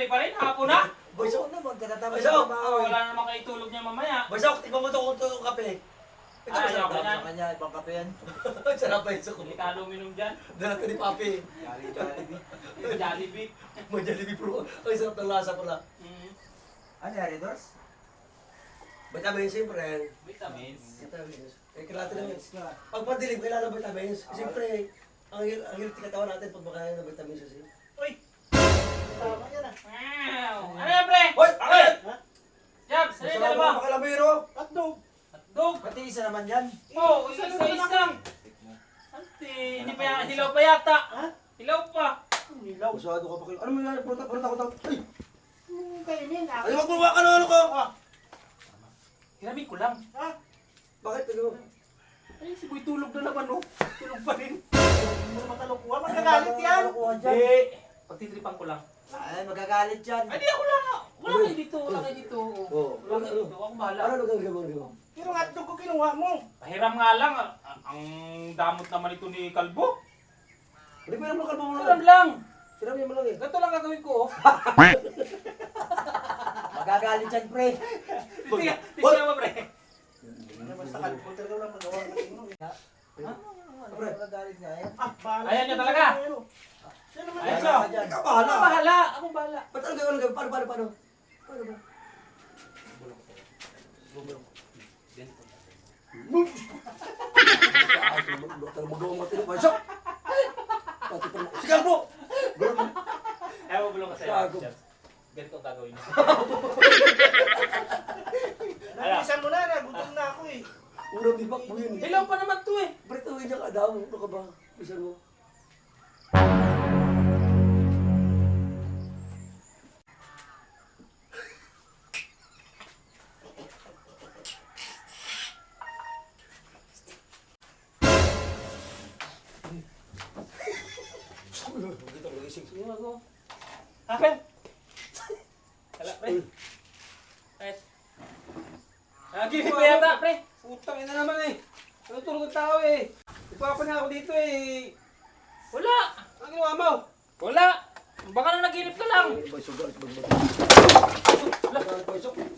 kape pa rin, hapon na. Baysok naman, katatama Baysok! Wala na naman kayo tulog niya mamaya. Baysok, tingnan mo ito kung ito yung kape. Ito Ay, masarap ayaw na. Sa kanya, ibang kape yan. Sarap Baysok. Hindi ka uminom dyan. Dala ito ni Papi. Jollibee. May Jollibee Pro. Ay, sarap ng lasa pala. Ano yan, Redors? Vitamins, siyempre. Vitamins. Vitamins. Eh, kailangan naman. Pag padilim, kailangan ng vitamins. Siyempre, ang healthy katawan natin pag makain ng vitamins kasi. Uy! Tama yan ah. Wow! Ano yan, pre? Hoy! Bakit? Jabs, ano yan, Masarap dalawa? mga makalabiro. Hotdog! Dog! Pati isa naman yan. Oh, isa-isa. Ante, hindi pa yan. Hilaw pa yata. Ha? Hilaw pa. Nilaw. Masyado ka pa kayo. Ano mo yan? Pulta ko. Ay! Kainin ah. Ay, wag mo ba ka ano ko? Hiramin ko lang. Ha? Bakit? Ano? Ay, si Boy tulog na naman, oh. Tulog pa rin. Ano makalukuha? Magagalit yan. Hindi. Pagtitripan ko lang. Ay, magagalit yan. Ay, di ako lang. Wala kayo dito. Wala kayo dito. Oo. Wala kayo dito. Ako bahala. Ano gagawin mo? Pero hotdog ko kinuha mo. Pahiram nga lang. Ang damot naman ito ni Kalbo. Hindi ko yung kalbo mo Hiram lang. lang. Sinabi mo lang eh. Ganito lang gagawin ko, oh. Magagalit yan, pre. Tingnan mo, pre. Basta kalbo talaga lang magawa ng ino. Ano magagalit nga yan? Ah, bahala. Ayan niya talaga. Sino naman Ayan yan? siya. Ikaw Ako bahala. bahala. Ako bahala. Ba't ano gagawin? Paano? Paano ba? Magawa mo ito. Baysok! Sigal po! Ayaw mo bulong kasi. Gago. Ganito ang gagawin niya. Nabisan mo na, nagutom na ako eh. Unang bibak mo yun. Hilaw pa naman to, eh. Brituhin niya ka daw. Ano ka ba? Bisan mo. Sige, mag-o. Ha, pre? Wala, pre. Kahit. Gini pa yata, pre. Putang ina naman eh. Natutulog ang tao eh. Ipapahinga ako dito eh. Wala. Ano ginawa mo? Wala. Baka nang naginip ka lang. Baysok.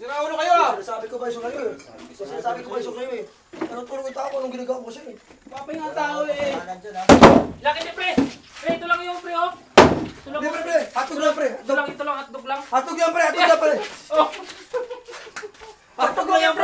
Sira ulo kayo ah. Sinasabi ko baysok kayo eh. Sinasabi ko baysok kayo eh. Anong tulong ito ako? Anong ginagawa ko kasi eh? Ipapahinga ang tao eh. Kanan dyan ah. Laki ni pre. Pre, ito lang yung pre, oh. Ito lang. Pre, pre! Hatog lang pre! Ito lang, hotdog lang. Hatog yan pre! Hatog yan pre! Oh. Hatog lang yan pre!